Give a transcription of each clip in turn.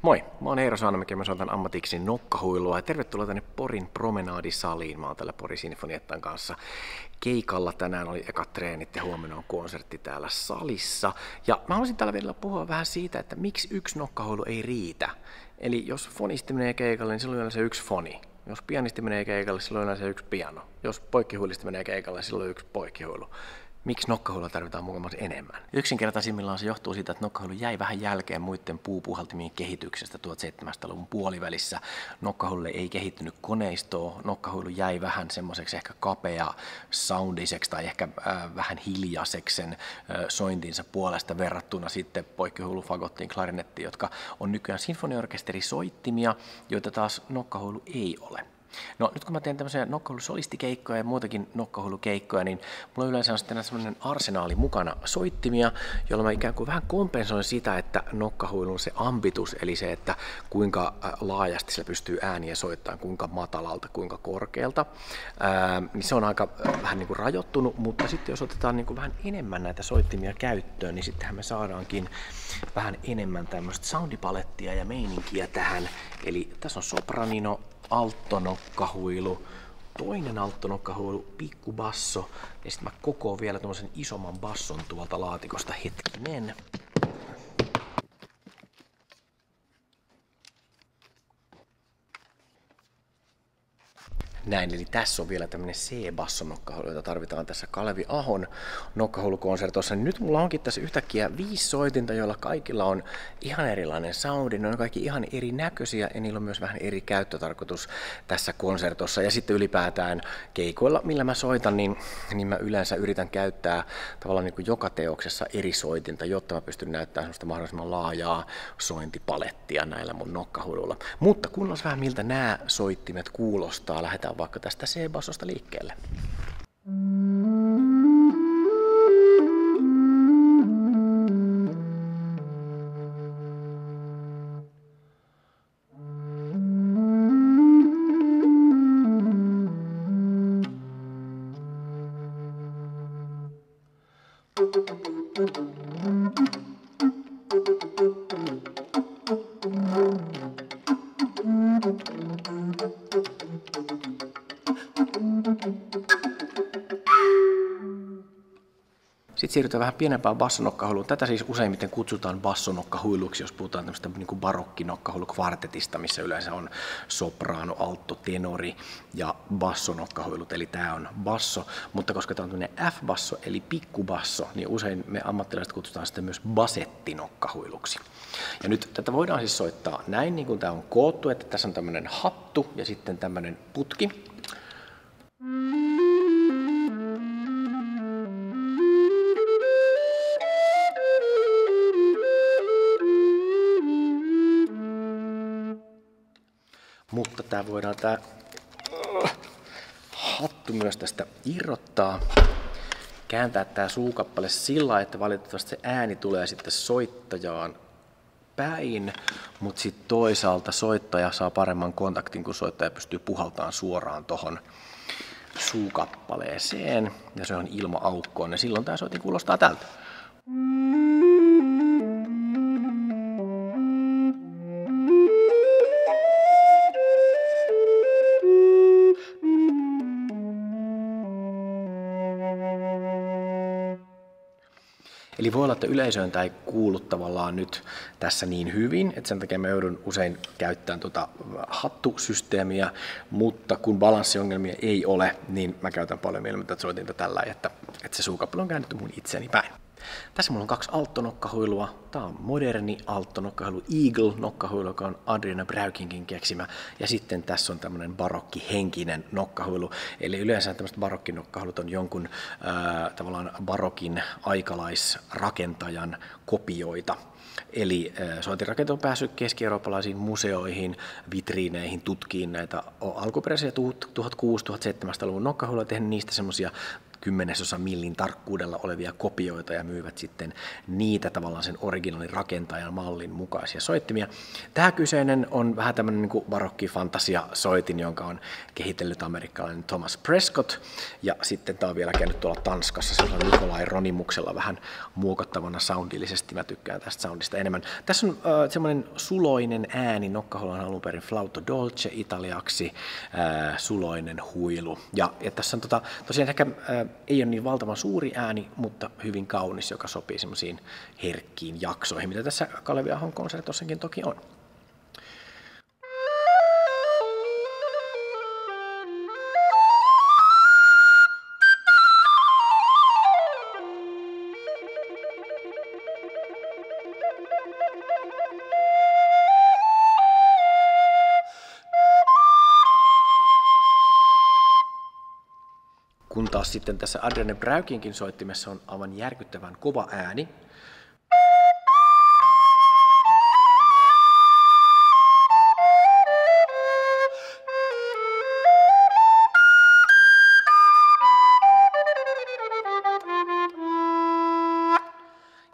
Moi, mä oon Eero Saanamäki ja mä soitan ammatiksi nokkahuilua ja tervetuloa tänne Porin promenaadisaliin. Mä oon täällä Porin Sinfoniettan kanssa keikalla. Tänään oli ekat treenit ja huomenna on konsertti täällä salissa. Ja mä haluaisin tällä vielä puhua vähän siitä, että miksi yksi nokkahuilu ei riitä. Eli jos fonisti menee keikalle, niin silloin on yleensä yksi foni. Jos pianisti menee keikalle, silloin on yleensä yksi piano. Jos poikkihuilisti menee keikalle, silloin on yksi poikkihuilu. Miksi nokkahuilua tarvitaan mukamassa enemmän? Yksinkertaisimmillaan se johtuu siitä, että nokkahuilu jäi vähän jälkeen muiden puupuhaltimien kehityksestä 1700-luvun puolivälissä. Nokkahuilulle ei kehittynyt koneistoa, nokkahuilu jäi vähän semmoiseksi ehkä kapea soundiseksi tai ehkä vähän hiljaiseksi sen sointinsa puolesta verrattuna sitten poikkihuilu, fagottiin, klarinettiin, jotka on nykyään sinfoniaorkesterisoittimia, joita taas nokkahuilu ei ole. No nyt kun mä teen tämmöisiä nokkahuilusolistikeikkoja ja muutakin nokkahuilukeikkoja, niin mulla yleensä on sitten semmoinen arsenaali mukana soittimia, jolla mä ikään kuin vähän kompensoin sitä, että nokkahuilun se ambitus, eli se, että kuinka laajasti sillä pystyy ääniä soittamaan, kuinka matalalta, kuinka korkealta, niin se on aika vähän niin kuin rajoittunut, mutta sitten jos otetaan niin kuin vähän enemmän näitä soittimia käyttöön, niin sittenhän me saadaankin vähän enemmän tämmöistä soundipalettia ja meininkiä tähän, eli tässä on sopranino, alttonokkahuilu, toinen alttonokkahuilu, pikkubasso ja sitten mä kokoon vielä tommosen isomman basson tuolta laatikosta hetkinen. Näin, eli tässä on vielä tämmöinen C-bassonokkahuilu, jota tarvitaan tässä Kalevi Ahon nokkahuilukonsertossa. Nyt mulla onkin tässä yhtäkkiä 5 soitinta, joilla kaikilla on ihan erilainen soundi. Ne on kaikki ihan erinäköisiä ja niillä on myös vähän eri käyttötarkoitus tässä konsertossa. Ja sitten ylipäätään keikoilla, millä mä soitan, niin mä yleensä yritän käyttää tavallaan niin kuin joka teoksessa eri soitinta, jotta mä pystyn näyttämään semmoista mahdollisimman laajaa sointipalettia näillä mun nokkahuiluilla. Mutta kuunnellaan vähän miltä nämä soittimet kuulostaa. Lähdetään vaikka tästä C-bassosta liikkeelle. Sitten siirrytään vähän pienempään bassonokkahuiluun. Tätä siis useimmiten kutsutaan bassonokkahuiluksi, jos puhutaan tämmöistä niin kuin barokkinokkahuilukvartetista, missä yleensä on sopraano, altto, tenori ja bassonokkahuilut. Eli tämä on basso, mutta koska tämä on tämmöinen F-basso eli pikkubasso, niin usein me ammattilaiset kutsutaan sitä myös basettinokkahuiluksi. Ja nyt tätä voidaan siis soittaa näin, niin kuin tämä on koottu, että tässä on tämmöinen hattu ja sitten tämmöinen putki. Mutta tämä voidaan tämä hattu myös tästä irrottaa, kääntää tämä suukappale sillä lailla, että valitettavasti se ääni tulee sitten soittajaan päin, mutta sitten toisaalta soittaja saa paremman kontaktin, kun soittaja pystyy puhaltamaan suoraan tuohon suukappaleeseen ja se on ilma-aukkoon ja silloin tämä soitin kuulostaa tältä. Eli voi olla, että yleisöön tämä ei kuulu tavallaan nyt tässä niin hyvin, että sen takia mä joudun usein käyttämään hattusysteemiä, mutta kun balanssiongelmia ei ole, niin mä käytän paljon mieluummin tätä soitinta tällä, että se suukappale on käännetty mun itseni päin. Tässä mulla on 2 alttonokkahuilua. Tämä on moderni alttonokkahuilu, Eagle-nokkahuilu, joka on Adriana Braukinkin keksimä. Ja sitten tässä on tämmöinen barokkihenkinen nokkahuilu. Eli yleensä tämmöiset barokkinokkahuilut on jonkun tavallaan barokin aikalaisrakentajan kopioita. Eli soitinrakentaja on päässyt keski-eurooppalaisiin museoihin, vitriineihin, tutkiin näitä alkuperäisiä 1600-1700-luvun nokkahuiluja, tehnyt niistä semmoisia 10 millin tarkkuudella olevia kopioita ja myyvät sitten niitä tavallaan sen originaalin rakentajan mallin mukaisia soittimia. Tämä kyseinen on vähän tämmöinen niin barokki-fantasia-soitin, jonka on kehitellyt amerikkalainen Thomas Prescott, ja sitten tämä on vielä käynyt tuolla Tanskassa sellaisella Nikolai Ronimuksella vähän muokattavana soundillisesti. Mä tykkään tästä soundista enemmän. Tässä on semmoinen suloinen ääni, nokkahuilu on alun perin flauto dolce italiaksi, suloinen huilu. Ja tässä on tosiaan ehkä ei ole niin valtavan suuri ääni, mutta hyvin kaunis, joka sopii semmoisiin herkkiin jaksoihin, mitä tässä Kalevi Ahon konsertossakin toki on. Kun taas sitten tässä Adrian Braukinkin soittimessa on aivan järkyttävän kova ääni.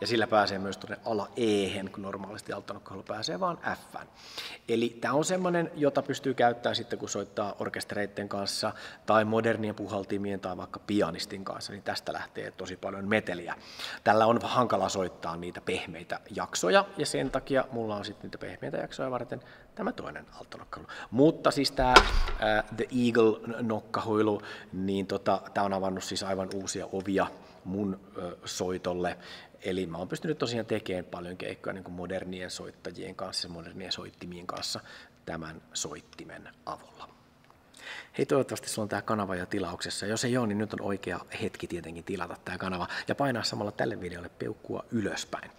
Ja sillä pääsee myös tuonne ala-eehen, kun normaalisti alttanokkahuilu pääsee vaan F:ään. Eli tämä on semmoinen, jota pystyy käyttämään sitten, kun soittaa orkestereiden kanssa tai modernien puhaltimien tai vaikka pianistin kanssa, niin tästä lähtee tosi paljon meteliä. Tällä on hankala soittaa niitä pehmeitä jaksoja, ja sen takia mulla on sitten niitä pehmeitä jaksoja varten tämä toinen alttanokkahuilu. Mutta siis tämä The Eagle-nokkahuilu, niin tämä on avannut siis aivan uusia ovia mun soitolle. Eli mä oon pystynyt tosiaan tekemään paljon keikkoja niin kuin modernien soittajien kanssa, modernien soittimien kanssa tämän soittimen avulla. Hei, toivottavasti sulla on tämä kanava jo tilauksessa. Jos ei ole, niin nyt on oikea hetki tietenkin tilata tämä kanava ja painaa samalla tälle videolle peukkua ylöspäin.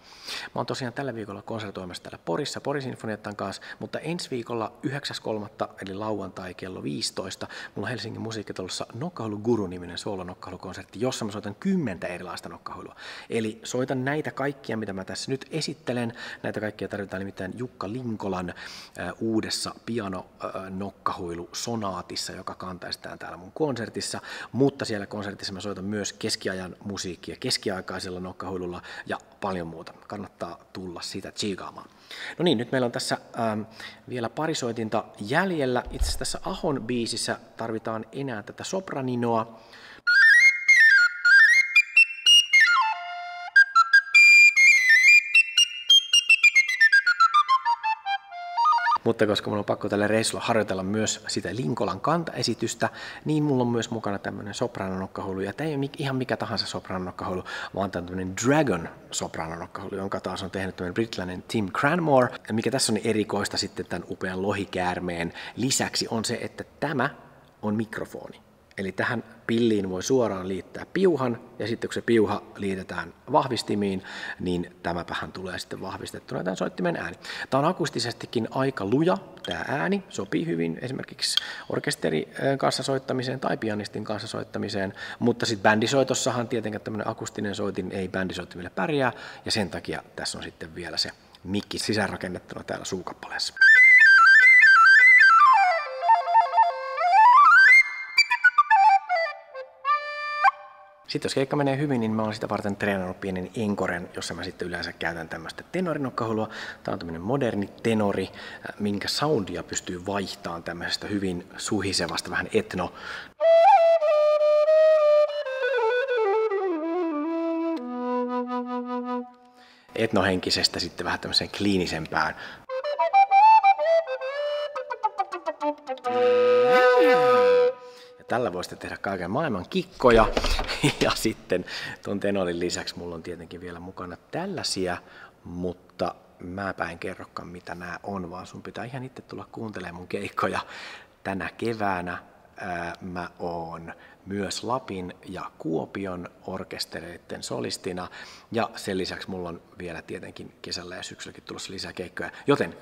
Mä oon tosiaan tällä viikolla konsertoimassa täällä Porissa Porisinfoniettan kanssa, mutta ensi viikolla 9.3. eli lauantai kello 15. mulla on Helsingin musiikkitalossa Nokkahuilu Guru-niminen soolonokkahuilukonsertti, jossa mä soitan 10 erilaista nokkahuilua. Eli soitan näitä kaikkia, mitä mä tässä nyt esittelen. Näitä kaikkia tarvitaan nimittäin Jukka Linkolan uudessa pianonokkahuilusonaatissa, joka kantaistaan täällä mun konsertissa, mutta siellä konsertissa mä soitan myös keskiajan musiikkia keskiaikaisella nokkahuilulla ja paljon muuta. Kannattaa tulla sitä tsiikaamaan. No niin, nyt meillä on tässä vielä pari soitinta jäljellä. Itse asiassa tässä Ahon biisissä tarvitaan enää tätä sopraninoa. Mutta koska mulla on pakko tällä reissulla harjoitella myös sitä Linkolan kantaesitystä, niin mulla on myös mukana tämmöinen sopranonokkahuilu. Ja tämä ei ole ihan mikä tahansa sopranonokkahuilu, vaan tämä on tämmöinen Dragon sopranonokkahuilu, jonka taas on tehnyt tämmöinen brittiläinen Tim Cranmore. Ja mikä tässä on erikoista sitten tämän upean lohikäärmeen lisäksi on se, että tämä on mikrofoni. Eli tähän pilliin voi suoraan liittää piuhan, ja sitten kun se piuha liitetään vahvistimiin, niin tämäpähän tulee sitten vahvistettuna tämän soittimen ääni. Tämä on akustisestikin aika luja, tämä ääni, sopii hyvin esimerkiksi orkesterin kanssa soittamiseen tai pianistin kanssa soittamiseen, mutta sitten bändisoitossahan tietenkään tämmöinen akustinen soitin ei bändisoittimille pärjää, ja sen takia tässä on sitten vielä se mikki sisäänrakennettuna täällä suukappaleessa. Sitten jos keikka menee hyvin, niin mä oon sitä varten treenannut pienen enkoren, jossa mä sitten yleensä käytän tämmöistä tenorinokkahuilua. Tää on tämmöinen moderni tenori, minkä soundia pystyy vaihtamaan tämmöisestä hyvin suhisevasta, vähän etnohenkisestä sitten vähän tämmöiseen kliinisempään. Tällä voi sitten tehdä kaiken maailman kikkoja, ja sitten tuon tenorin lisäksi mulla on tietenkin vielä mukana tällaisia, mutta mäpä en kerrokaan mitä nämä on, vaan sun pitää ihan itse tulla kuuntelemaan mun keikkoja. Tänä keväänä mä oon myös Lapin ja Kuopion orkestereiden solistina, ja sen lisäksi mulla on vielä tietenkin kesällä ja syksylläkin tulossa lisää keikkoja, joten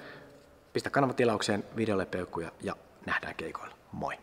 pistä kanava tilaukseen, videolle peukkuja ja nähdään keikoilla. Moi!